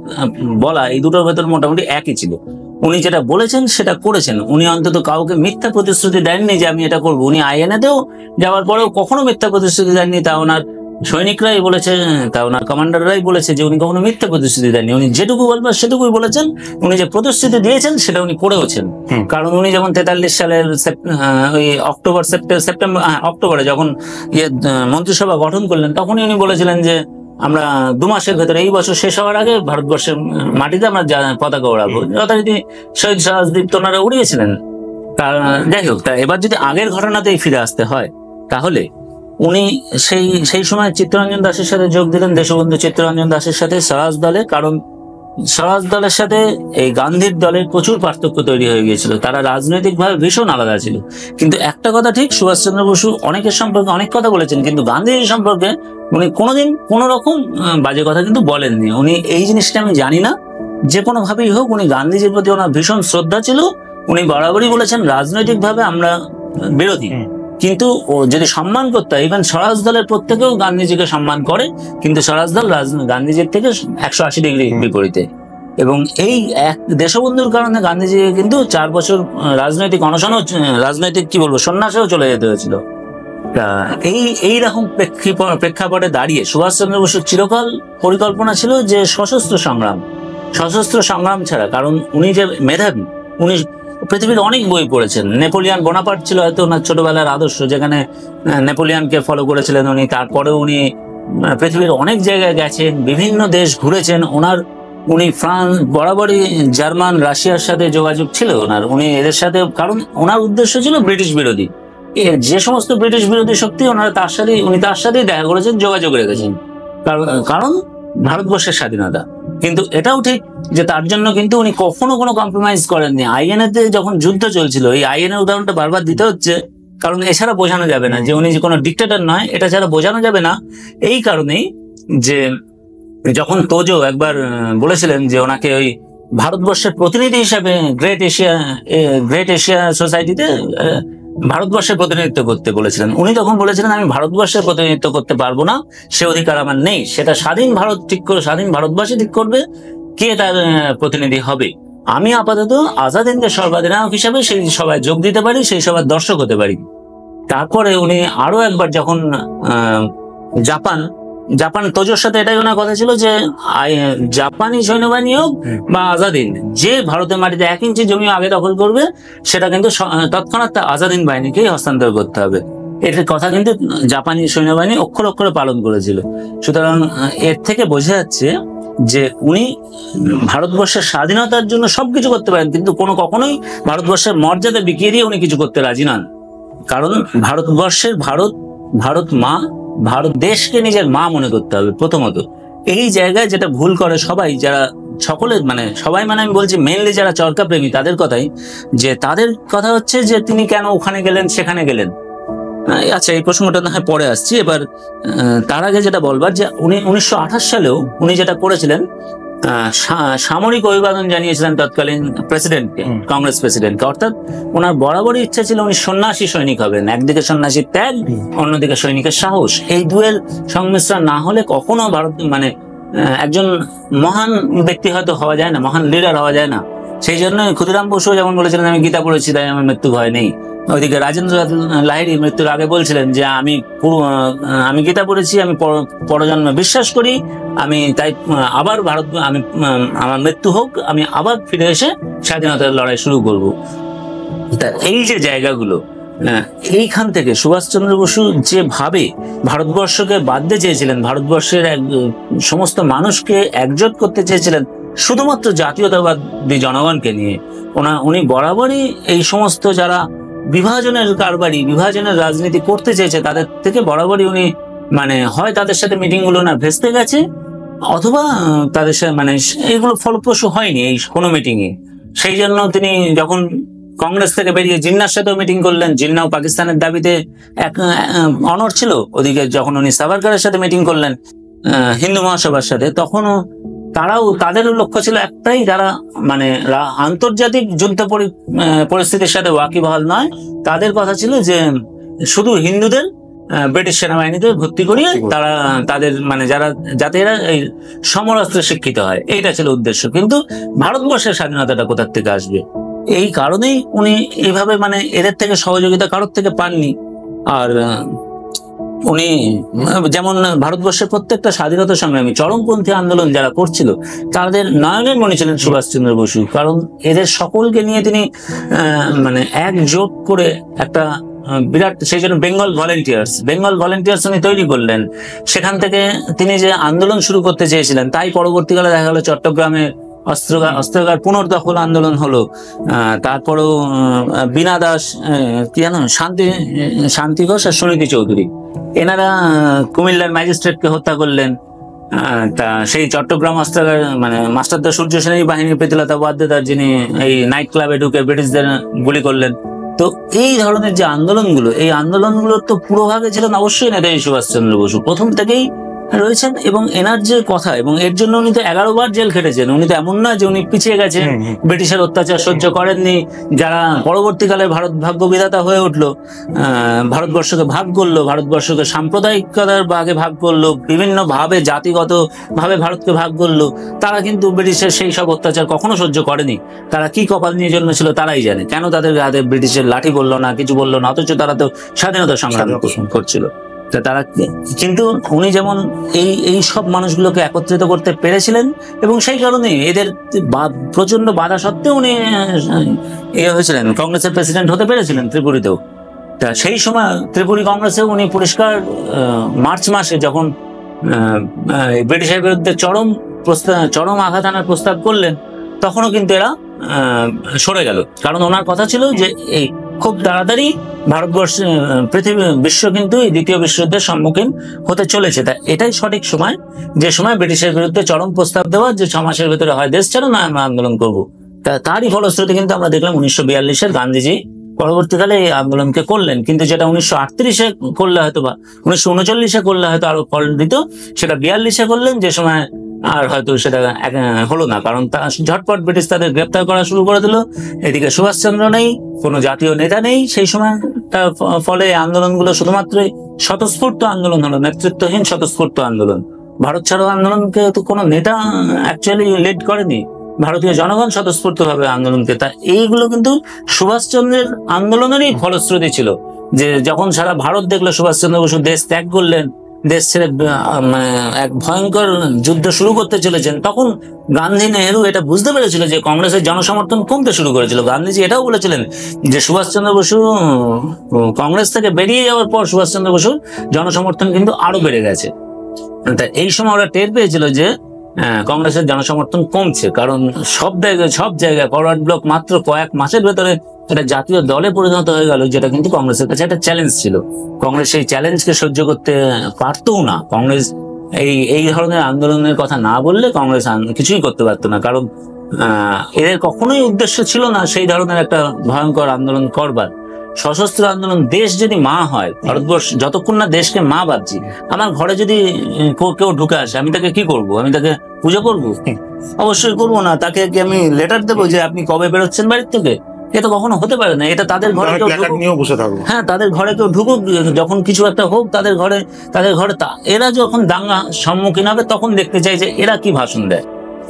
বলা এই দুটোর ভেতর মোটামুটি একই ছিল। উনি যেটা বলেছেন সেটা করেছেন। উনি অন্তত কাউকে মিথ্যা প্রতিশ্রুতি দেননি যে আমি এটা করবো। উনি আইএনএতেও যাওয়ার পরেও কখনো মিথ্যা প্রতিশ্রুতি দেননি, তা ওনার সৈনিকরাই বলেছে, তা ওনার কমান্ডাররাই বলেছে যে উনি কখনো মিথ্যা প্রতিশ্রুতি দেননি। উনি যেটুকু বলবেন সেটুকুই বলেছেন। উনি যে প্রতিশ্রুতি দিয়েছেন সেটা উনি করেওছেন। কারণ উনি যেমন 43 সালের ওই অক্টোবরে যখন মন্ত্রিসভা গঠন করলেন তখনই উনি বলেছিলেন যে আমরা 2 মাসের ভেতরে, এই বছর শেষ হওয়ার আগে ভারতবর্ষের মাটিতে আমরা পতাকা ওড়াবো। যথারীতি শহীদ সরাজদ্বীপ তো ওনারা উড়িয়েছিলেন। যাই হোক, তা এবার যদি আগের ঘটনাতেই ফিরে আসতে হয় তাহলে উনি সেই সময় চিত্তরঞ্জন দাসের সাথে যোগ দিলেন, দেশবন্ধু চিত্তরঞ্জন দাসের সাথে স্বরাজ দলে। কারণ স্বরাজ দলের সাথে এই গান্ধীর দলের প্রচুর পার্থক্য তৈরি হয়ে গিয়েছিল, তারা রাজনৈতিকভাবে ভীষণ আলাদা ছিল। কিন্তু একটা কথা ঠিক, সুভাষচন্দ্র বসু অনেকের সম্পর্কে অনেক কথা বলেছেন, কিন্তু গান্ধীজি সম্পর্কে উনি কোনোদিন কোনো রকম বাজে কথা কিন্তু বলেননি। উনি এই জিনিসটা আমি জানি না, যে কোনো ভাবেই হোক উনি গান্ধীজির প্রতি ওনার ভীষণ শ্রদ্ধা ছিল। উনি বরাবরই বলেছেন রাজনৈতিকভাবে আমরা বিরোধী, কিন্তু ও যদি সম্মান করতে হয়, ইভেন স্বরাজ দলের প্রত্যেকেও গান্ধীজিকে সম্মান করে, কিন্তু স্বরাজ দল গান্ধীজির থেকে 180 ডিগ্রি বিপরীতে। এবং এই এক দেশবন্ধুর কারণে গান্ধীজি কিন্তু 4 বছর রাজনৈতিক অনশনও, রাজনৈতিক কি বলবো, সন্ন্যাসেও চলে যেতে হয়েছিল। এইরকম প্রেক্ষাপটে দাঁড়িয়ে সুভাষচন্দ্র বসুর চিরকাল পরিকল্পনা ছিল যে সশস্ত্র সংগ্রাম ছাড়া, কারণ উনি যে মেধাবী, উনি পৃথিবীর অনেক বই পড়েছেন। নেপোলিয়ান বোনাপার্ট ছিল হয়তো ওনার ছোটবেলার আদর্শ, যেখানে নেপোলিয়ানকে ফলো করেছিলেন উনি। তারপরেও উনি পৃথিবীর অনেক জায়গায় গেছেন, বিভিন্ন দেশ ঘুরেছেন। উনি ফ্রান্স, বরাবরই জার্মান, রাশিয়ার সাথে যোগাযোগ ছিল ওনার। উনি এদের সাথে, কারণ ওনার উদ্দেশ্য ছিল ব্রিটিশ বিরোধী, যে সমস্ত ব্রিটিশ বিরোধী শক্তি উনি তার সাথেই দেখা করেছেন, যোগাযোগ রেখেছেন, কারণ ভারতবর্ষের স্বাধীনতা। কিন্তু এটাও ঠিক যে তার জন্য কিন্তু উনি কখনো কোনো কম্প্রোমাইজ করেননি। আইএনএতে যখন যুদ্ধ চলছিল, এই আইএনএর উদাহরণটা বারবার দিতে হচ্ছে, কারণ এছাড়া বোঝানো যাবে না যে উনি যে কোনো ডিক্টেটর নয়, এটা ছাড়া বোঝানো যাবে না। এই কারণেই যে যখন তোজো একবার বলেছিলেন যে ওনাকে ওই ভারতবর্ষের প্রতিনিধি হিসাবে গ্রেট এশিয়া সোসাইটিতে ভারতবর্ষের প্রতিনিধিত্ব করতে বলেছিলেন, উনি তখন বলেছিলেন আমি ভারতবর্ষের প্রতিনিধিত্ব করতে পারবো না, সে অধিকার আমার নেই। সেটা স্বাধীন ভারতবাসী ঠিক করবে কে তার প্রতিনিধি হবে। আমি আপাতত আজাদ হিন্দের সর্বাধিনায়ক হিসাবে সেই সভায় যোগ দিতে পারি, সেই সভার দর্শক হতে পারি। তারপরে উনি আরো একবার যখন জাপান তোজোর সাথে এটাই ওনার কথা ছিল যে জাপানি সৈন্যবাহিনী হোক বা আজাদ হিন্দ, যে ভারতের মাটিতে 1 ইঞ্চি জমি আগে দখল করবে সেটা কিন্তু তৎক্ষণাৎ আজাদ হিন্দ বাহিনীকেই হস্তান্তর করতে হবে। এটার কথা কিন্তু জাপানি সৈন্যবাহিনী অক্ষরে অক্ষরে পালন করেছিল। সুতরাং এর থেকে বোঝা যাচ্ছে যে উনি ভারতবর্ষের স্বাধীনতার জন্য সবকিছু করতে পারেন, কিন্তু কখনোই ভারতবর্ষের মর্যাদা বিকিয়ে দিয়ে উনি কিছু করতে রাজি নন। কারণ ভারতবর্ষের ভারত মা, ভারত দেশকে নিজের মা মনে করতে হবে প্রথমত। এই জায়গায় যেটা ভুল করে সবাই, যারা সকলে মানে সবাই মানে আমি বলছি মেইনলি যারা চরকা প্রেমী তাদের কথাই, যে তাদের কথা হচ্ছে যে তিনি কেন ওখানে গেলেন সেখানে গেলেন। আচ্ছা, এই প্রসঙ্গটা না হয় পরে আসছি। এবার তার আগে যেটা বলবার, যে উনি 1928 সালেও উনি যেটা করেছিলেন, সামরিক অভিবাদন জানিয়েছিলেন তৎকালীন প্রেসিডেন্টকে, কংগ্রেস প্রেসিডেন্টকে। অর্থাৎ ওনার বরাবরই ইচ্ছা ছিল উনি সন্ন্যাসী সৈনিক হবেন। একদিকে সন্ন্যাসীর ত্যাগ, অন্যদিকে সৈনিকের সাহস। এই দুয়ের সংমিশ্রণ না হলে কখনো ভারত মানে একজন মহান ব্যক্তি হয়তো হওয়া যায় না, মহান লিডার হওয়া যায় না। সেই জন্য ক্ষুদিরাম বসু যেমন বলেছিলেন আমি গীতা পড়েছি তাই আমার মৃত্যু ভয় নেই, ওইদিকে রাজেন্দ্র লাহিড়ী মৃত্যুর আগে বলছিলেন যে আমি গীতা পড়েছি, আমি পরজন্মে বিশ্বাস করি, আমি তাই আবার আমার মৃত্যু হোক, আমি আবার ফিরে এসে স্বাধীনতার লড়াই শুরু করব। তা এই যে জায়গাগুলো, এইখান থেকে সুভাষচন্দ্র বসু যেভাবে ভারতবর্ষকে বাঁধতে চেয়েছিলেন, ভারতবর্ষের সমস্ত মানুষকে একজোট করতে চেয়েছিলেন শুধুমাত্র জাতীয়তাবাদী জনগণকে নিয়ে, উনি বরাবরই এই সমস্ত যারা বিভাজনের কারবারি, বিভাজনের রাজনীতি করতে চেয়েছে তাদের থেকে বরাবরই উনি মানে হয় তাদের সাথে মিটিং গুলো না ভেস্তে গেছে, অথবা তাদের সাথে মানে এগুলো ফলপ্রসূ হয়নি এই কোনো মিটিং এ। সেই জন্য তিনি যখন কংগ্রেস থেকে বেরিয়ে জিন্নার সাথেও মিটিং করলেন, জিন্নাও পাকিস্তানের দাবিতে এক অনড় ছিল। ওদিকে যখন উনি সাভারকারের সাথে মিটিং করলেন হিন্দু মহাসভার সাথে, তখনও তাদেরও লক্ষ্য ছিল একটাই, যারা মানে আন্তর্জাতিক যুদ্ধ পরিস্থিতির সাথে ওয়াকিবহাল নয়, তাদের কথা ছিল যে শুধু হিন্দুদের ব্রিটিশ সেনাবাহিনীতে ভর্তি করিয়ে তাদের মানে যাতে এরা এই সমরাস্ত্রে শিক্ষিত হয়, এইটা ছিল উদ্দেশ্য। কিন্তু ভারতবর্ষের স্বাধীনতাটা কোথা থেকে আসবে, এই কারণেই উনি এইভাবে মানে এদের থেকে সহযোগিতা কারোর থেকে পাননি। আর উনি যেমন ভারতবর্ষের প্রত্যেকটা স্বাধীনতা সংগ্রামী চরমপন্থী আন্দোলন যারা করছিল তাদের নয়নের মণি ছিলেন সুভাষচন্দ্র বসু। কারণ এদের সকলকে নিয়ে তিনি মানে একজোট করে একটা বিরাট, সেই জন্য বেঙ্গল ভলেন্টিয়ার্স উনি তৈরি করলেন। সেখান থেকে তিনি যে আন্দোলন শুরু করতে চেয়েছিলেন, তাই পরবর্তীকালে দেখা গেল চট্টগ্রামে অস্ত্রাগার পুনর্দখল আন্দোলন হলো। তারপরেও বীণা দাস, কি জানো, শান্তি ঘোষ আর সুনীতি চৌধুরী, এনারা কুমিল্লার ম্যাজিস্ট্রেটকে হত্যা করলেন। তা সেই চট্টগ্রাম অস্ত্রাগার মানে মাস্টারদা সূর্য সেনের বাহিনীর প্রীতিলতা ওয়াদ্দেদার, যিনি এই নাইট ক্লাবে ঢুকে ব্রিটিশদের গুলি করলেন। তো এই ধরনের যে আন্দোলনগুলো, এই আন্দোলনগুলোর তো পুরোভাগে ছিলেন অবশ্যই নেতাজি সুভাষচন্দ্র বসু, প্রথম থেকেই রয়েছেন। এবং এনার যে কথা, এবং এর জন্য উনি তো 11 বার জেল খেটেছেন। উনি তো এমন না যে উনি পিছিয়ে গেছেন, ব্রিটিশের অত্যাচার সহ্য করেননি। যারা পরবর্তীকালে ভারত ভাগ্য বিধাতা হয়ে উঠলো, ভারতবর্ষকে ভাগ করলো, ভারতবর্ষকে সাম্প্রদায়িকতার ভাগে ভাগ করলো, বিভিন্ন ভাবে জাতিগত ভাবে ভারতকে ভাগ করলো, তারা কিন্তু ব্রিটিশের সেই সব অত্যাচার কখনো সহ্য করেনি। তারা কি কপাল নিয়ে জন্মেছিল তারাই জানে, কেন তাদের হাতে ব্রিটিশের লাঠি বললো না, কিছু বললো না, অথচ তারা তো স্বাধীনতা সংগ্রাম করছিল। তারা কিন্তু উনি যেমন এই সব মানুষগুলোকে একত্রিত করতে পেরেছিলেন, এবং সেই কারণে এদের প্রচন্ড বাধা সত্ত্বেও উনি হয়েছিলেন, কংগ্রেসের প্রেসিডেন্ট হতে পেরেছিলেন ত্রিপুরীতেও। তা সেই সময় ত্রিপুরী কংগ্রেসেও উনি পরিষ্কার মার্চ মাসে যখন ব্রিটিশের বিরুদ্ধে চরম আঘাত আনার প্রস্তাব করলেন, তখনও কিন্তু এরা সরে গেল। কারণ ওনার কথা ছিল যে এই খুব তাড়াতাড়ি ভারতবর্ষে বিশ্ব কিন্তু দ্বিতীয় বিশ্বযুদ্ধের সম্মুখীন হতে চলেছে। তা এটাই সঠিক সময়, যে সময় ব্রিটিশের বিরুদ্ধে চরম প্রস্তাব দেওয়া, যে 6 মাসের ভিতরে হয় দেশ ছাড়ো না আমরা আন্দোলন করবো। তারই ফলশ্রুতি কিন্তু আমরা দেখলাম 1942-এর গান্ধীজি পরবর্তীকালে এই আন্দোলনকে করলেন। কিন্তু যেটা 1938-এ করলে হয়তো বা 1939-এ করলে হয়তো আরো ফল দিত, সেটা 42-এ করলেন, যে সময় আর হয়তো সেটা হলো না। কারণ ঝটপট ব্রিটিশ তাদের গ্রেপ্তার করা শুরু করে দিল। এদিকে সুভাষচন্দ্র নেই, কোনো জাতীয় নেতা নেই সেই সময়। ফলে আন্দোলনগুলো শুধুমাত্র স্বতঃস্ফূর্ত আন্দোলন হলো, নেতৃত্বহীন স্বতঃস্ফূর্ত আন্দোলন। ভারত ছাড়ো আন্দোলনকে তো কোনো নেতা অ্যাকচুয়ালি লিড করেনি, ভারতীয় জনগণ স্বতঃস্ফূর্ত ভাবে আন্দোলনকে। তা এইগুলো কিন্তু সুভাষচন্দ্রের আন্দোলনেরই ফলশ্রুতি ছিল, যে যখন সারা ভারত দেখলো সুভাষচন্দ্র বসু দেশ ত্যাগ করলেন, দেশ ছেড়ে মানে এক ভয়ঙ্কর যুদ্ধ শুরু করতে চলেছেন, তখন গান্ধী নেহেরু এটা বুঝতে পেরেছিল যে কংগ্রেসের জনসমর্থন কমতে শুরু করেছিল। গান্ধীজি এটাও বলেছিলেন যে সুভাষচন্দ্র বসু কংগ্রেস থেকে বেরিয়ে যাওয়ার পর সুভাষচন্দ্র বসুর জনসমর্থন কিন্তু আরো বেড়ে গেছে। তা এই সময় ওরা টের পেয়েছিল যে কংগ্রেসের জনসমর্থন কমছে, কারণ সব জায়গায় ফরওয়ার্ড ব্লক মাত্র কয়েক মাসের ভেতরে একটা জাতীয় দলে পরিণত হয়ে গেল, যেটা কিন্তু কংগ্রেসের কাছে একটা চ্যালেঞ্জ ছিল। কংগ্রেস সেই চ্যালেঞ্জকে সহ্য করতে পারতো না। কংগ্রেস এই ধরনের আন্দোলনের কথা না বললে কংগ্রেস কিছুই করতে পারতো না, কারণ এদের কখনোই উদ্দেশ্য ছিল না সেই ধরনের একটা ভয়ঙ্কর আন্দোলন করবার। সশস্ত্র আন্দোলন, দেশ যদি মা হয়, ভারতবর্ষ যতক্ষণ না দেশকে মা ভাবছি, আমার ঘরে যদি কেউ ঢুকে আসে, আমি তাকে কি করব? আমি তাকে পুজো করব? অবশ্যই করবো না। তাকে কি আমি লেটার দেবো যে আপনি কবে বেরোচ্ছেন বাড়ির থেকে? এটা কখনো হতে পারে না। এটা তাদের ঘরে কেউ হ্যাঁ, তাদের ঘরে কেউ ঢুকুক, যখন কিছু একটা হোক তাদের ঘরে এরা যখন দাঙ্গা সম্মুখীন হবে তখন দেখতে চাই যে এরা কি ভাষণ দেয়।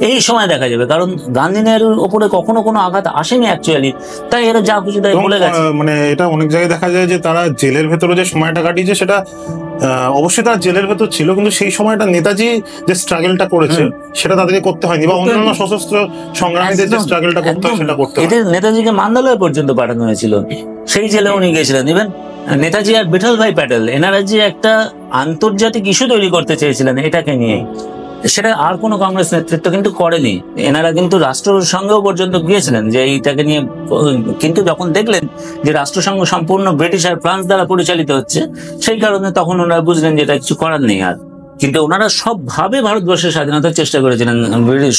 এই সময় দেখা যাবে, কারণ গান্ধী নেহরুর ওপরে কখনো কোনো আঘাত আসেনি অ্যাকচুয়ালি, তাই এরা যা কিছু তাই বলে গেছে। মানে এটা অনেক জায়গায় দেখা যায় যে তারা জেলের ভেতরে যে সময়টা কাটিয়েছে সেটা অবশ্যই তারা জেলের ভেতর ছিল, কিন্তু সেই সময়টা নেতাজি যে স্ট্রাগলটা করেছে সেটা তাদেরকে করতে হয়নি, বা অন্যান্য সশস্ত্র সংগ্রামীদের যে স্ট্রাগলটা করতে হয় সেটা করতে হয়। এদের নেতাজিকে মান্দালয় পর্যন্ত পাঠানো হয়েছিল, সেই জেলে উনি গেছিলেন। ইভেন নেতাজি আর বিঠল ভাই প্যাটেল এনারা যে একটা আন্তর্জাতিক ইস্যু তৈরি করতে চেয়েছিলেন এটাকে নিয়ে, সেটা আর কোনো কংগ্রেস নেতৃত্ব কিন্তু করেনি। এনারা কিন্তু রাষ্ট্রসংঘেও পর্যন্ত গিয়েছিলেন যে এইটাকে নিয়ে, কিন্তু যখন দেখলেন যে রাষ্ট্রসংঘ সম্পূর্ণ ব্রিটিশ আর ফ্রান্স দ্বারা পরিচালিত হচ্ছে, সেই কারণে তখন ওনারা বুঝলেন যে এটা কিছু করার নেই আর। কিন্তু ওনারা সবভাবে ভারতবর্ষের স্বাধীনতার চেষ্টা করেছিলেন।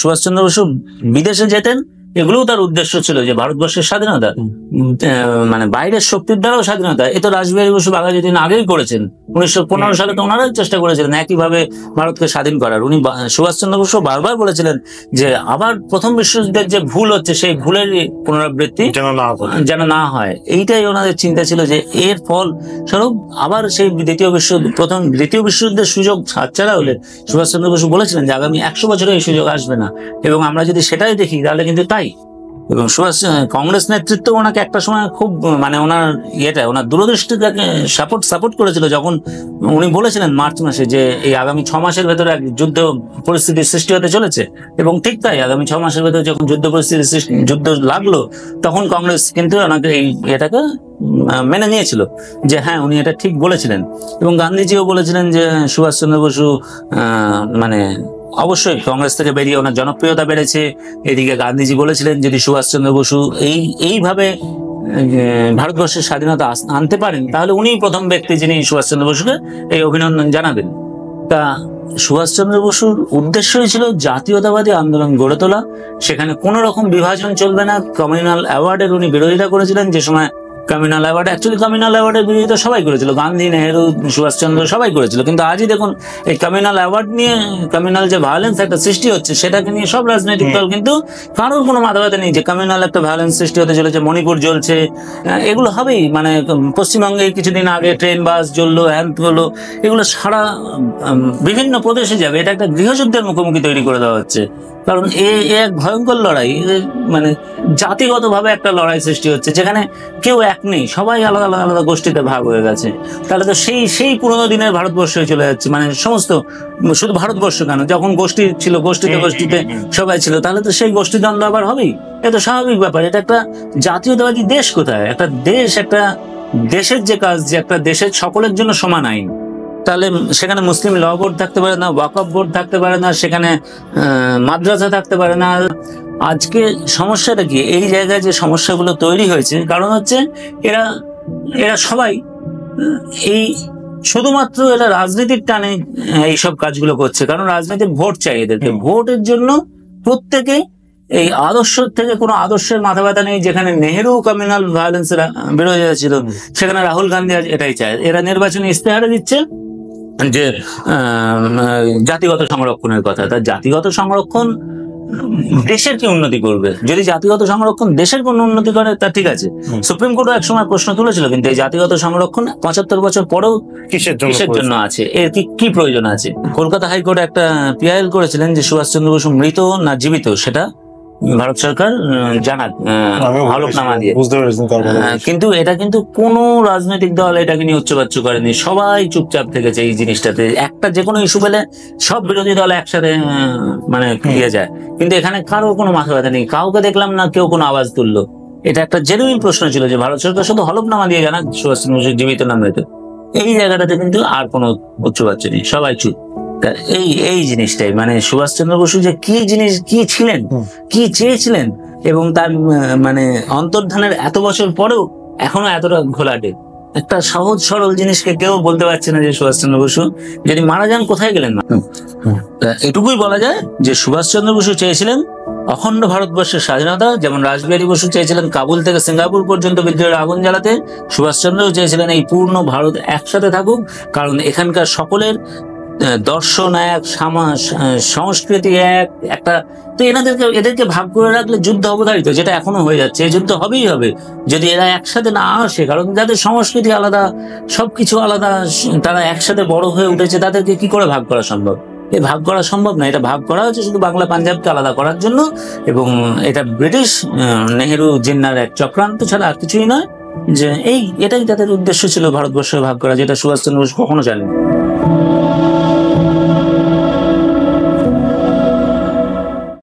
সুভাষচন্দ্র বসু বিদেশে যেতেন, এগুলোও তার উদ্দেশ্য ছিল যে ভারতবর্ষের স্বাধীনতা, মানে বাইরের শক্তির দ্বারাও স্বাধীনতা। এ তো রাসবিহারী বসু বাঘাযতীন আগেই করেছেন, 1915 সালে তো ওনারাই চেষ্টা করেছিলেন একইভাবে ভারতকে স্বাধীন করার। উনি সুভাষচন্দ্র বসু বারবার বলেছিলেন যে আবার প্রথম বিশ্বযুদ্ধের যে ভুল হচ্ছে সেই ভুলের পুনরাবৃত্তি যেন না হয়। এইটাই ওনাদের চিন্তা ছিল, যে এর ফল স্বরূপ আবার সেই দ্বিতীয় বিশ্বযুদ্ধের সুযোগ হাতছাড়া হলে সুভাষচন্দ্র বসু বলেছিলেন যে আগামী 100 বছরে এই সুযোগ আসবে না। এবং আমরা যদি সেটাই দেখি তাহলে কিন্তু তাই। এবং কংগ্রেস নেতৃত্ব ওনাকে একটা সময় খুব, মানে ওনার দূরদৃষ্টিটাকে সাপোর্ট করেছিল, যখন উনি বলেছিলেন মার্চ মাসে যে এই আগামী 6 মাসের ভেতরে এক যুদ্ধ পরিস্থিতির সৃষ্টি হতে চলেছে। এবং ঠিক তাই, আগামী 6 মাসের ভেতরে যখন যুদ্ধ লাগলো, তখন কংগ্রেস কিন্তু ওনাকে এটাকে মেনে নিয়েছিল যে হ্যাঁ, উনি এটা ঠিক বলেছিলেন। এবং গান্ধীজিও বলেছিলেন যে সুভাষচন্দ্র বসু মানে অবশ্যই কংগ্রেস থেকে বেরিয়ে ওনার জনপ্রিয়তা বেড়েছে। এদিকে গান্ধীজি বলেছিলেন যদি সুভাষচন্দ্র বসু এইভাবে ভারতবর্ষের স্বাধীনতা আনতে পারেন, তাহলে উনিই প্রথম ব্যক্তি যিনি সুভাষচন্দ্র বসুকে এই অভিনন্দন জানাবেন। তা সুভাষচন্দ্র বসুর উদ্দেশ্যই ছিল জাতীয়তাবাদী আন্দোলন গড়ে তোলা, সেখানে কোনো রকম বিভাজন চলবে না। কমিউনাল অ্যাওয়ার্ডের উনি বিরোধিতা করেছিলেন, যে সময় কমিউনাল অ্যাওয়ার্ডের বিরোধিতা সবাই করেছিল, গান্ধী, নেহেরু, সুভাষচন্দ্র সবাই করেছিল। কিন্তু আজই দেখুন এই কমিউনাল অ্যাওয়ার্ড নিয়ে, কমিউনাল যে ভায়োলেন্স একটা সৃষ্টি হচ্ছে সেটাকে নিয়ে সব রাজনৈতিক দল কিন্তু কারোর কোনো মাথা ব্যথা নেই যে কমিউনাল একটা ভায়োলেন্স সৃষ্টি হতে চলেছে, মণিপুর জ্বলছে, এগুলো হবেই। মানে পশ্চিমবঙ্গে কিছুদিন আগে ট্রেন বাস জ্বললো, হলো, এগুলো সারা বিভিন্ন প্রদেশে যাবে। এটা একটা গৃহযুদ্ধের মুখোমুখি তৈরি করে দেওয়া হচ্ছে, কারণ এক ভয়ঙ্কর লড়াই, মানে জাতিগতভাবে একটা লড়াই সৃষ্টি হচ্ছে, যেখানে কেউ এক নেই, সবাই আলাদা আলাদা গোষ্ঠীতে ভাগ হয়ে গেছে। তাহলে তো সেই পুরোনো দিনের ভারতবর্ষ চলে যাচ্ছে। মানে সমস্ত, শুধু ভারতবর্ষ কেন, যখন গোষ্ঠী ছিল, গোষ্ঠীতে সবাই ছিল, তাহলে তো সেই গোষ্ঠীদ্বন্দ্ব আবার হবেই। এটা স্বাভাবিক ব্যাপার। এটা একটা জাতীয়তাবাদী দেশ কোথায়? একটা দেশের যে কাজ, যে একটা দেশের সকলের জন্য সমান আইন, তাহলে সেখানে মুসলিম ল বোর্ড থাকতে পারে না, ওয়াকফ বোর্ড থাকতে পারে না, সেখানে মাদ্রাসা থাকতে পারে না। আজকে সমস্যাটা কি? এই জায়গায় যে সমস্যাগুলো তৈরি হয়েছে, কারণ হচ্ছে এরা সবাই শুধুমাত্র এরা রাজনীতির টানে এইসব কাজগুলো করছে। কারণ রাজনীতির ভোট চাই এদেরকে, ভোটের জন্য প্রত্যেকে এই আদর্শ থেকে কোনো আদর্শের মাথা ব্যথা নেই। যেখানে নেহেরু কমিউনাল ভায়োলেন্সের বিরোধিতা ছিল, সেখানে রাহুল গান্ধী আজ এটাই চায়। এরা নির্বাচনী ইস্তেহারে দিচ্ছে যে জাতিগত সংরক্ষণের কথা। তার জাতিগত সংরক্ষণ দেশের কি উন্নতি করবে? যদি জাতিগত সংরক্ষণ দেশের কোন উন্নতি করে তা ঠিক আছে, সুপ্রিম কোর্টও এক সময় প্রশ্ন তুলেছিল, কিন্তু এই জাতিগত সংরক্ষণ 75 বছর পরেও কিসের জন্য আছে? এর কি প্রয়োজন আছে? কলকাতা হাইকোর্টে একটা পিআইএল করেছিলেন যে সুভাষচন্দ্র বসু মৃত না জীবিত, সেটা ভারত সরকার জানাক হলফনামা দিয়ে। কিন্তু এটা কিন্তু কোন রাজনৈতিক দল এটাকে নিয়ে উচ্চবাচ্য করেনি, সবাই চুপচাপ থেকেছে এই জিনিসটাতে। একটা যে কোনো ইস্যু পেলে সব বিরোধী দল একসাথে মানে দিয়ে যায়, কিন্তু এখানে কারো কোনো মাথা ব্যথা নেই, কাউকে দেখলাম না কেউ কোনো আওয়াজ তুললো। এটা একটা জেনুইন প্রশ্ন ছিল যে ভারত সরকার শুধু হলফনামা দিয়ে জানাক সুভাষচন্দ্র বসু জীবিত না মৃত। এই জায়গাটাতে কিন্তু আর কোনো উচ্চবাচ্য নেই, সবাই চুপ। তা এই এই জিনিসটাই মানে সুভাষচন্দ্র বসু যে কি জিনিস কি ছিলেন, কি চেয়েছিলেন, এবং তার মানে অন্তর্ধানের এত বছর পরেও এখনো এতটা ঘোলাটে একটা সহজ সরল জিনিসকে কেউ বলতে পারছে না যে সুভাষচন্দ্র বসু যদি মারা যান কোথায় গেলেন না। তা এটুকুই বলা যায় যে সুভাষচন্দ্র বসু চেয়েছিলেন অখণ্ড ভারতবর্ষের স্বাধীনতা, যেমন রাসবিহারী বসু চেয়েছিলেন কাবুল থেকে সিঙ্গাপুর পর্যন্ত বিদ্রোহের আগুন জ্বালাতে, সুভাষচন্দ্রও চেয়েছিলেন এই পূর্ণ ভারত একসাথে থাকুক, কারণ এখানকার সকলের দর্শন এক, সংস্কৃতি এক, একটা তো এদেরকে ভাগ করে রাখলে যুদ্ধ অবধারিত, যেটা এখনো হয়ে যাচ্ছে। এই যুদ্ধ হবেই হবে যদি এরা একসাথে না আসে, কারণ যাদের সংস্কৃতি আলাদা, সবকিছু আলাদা, তারা একসাথে বড় হয়ে উঠেছে, তাদেরকে কি করে ভাগ করা সম্ভব? এই ভাগ করা সম্ভব না। এটা ভাগ করা হচ্ছে শুধু বাংলা পাঞ্জাবকে আলাদা করার জন্য, এবং এটা ব্রিটিশ নেহেরু জিন্নার এক চক্রান্ত ছাড়া আর কিছুই নয়। যে এটাই তাদের উদ্দেশ্য ছিল, ভারতবর্ষকে ভাগ করা, যেটা সুভাষচন্দ্র বোস কখনো জানেন।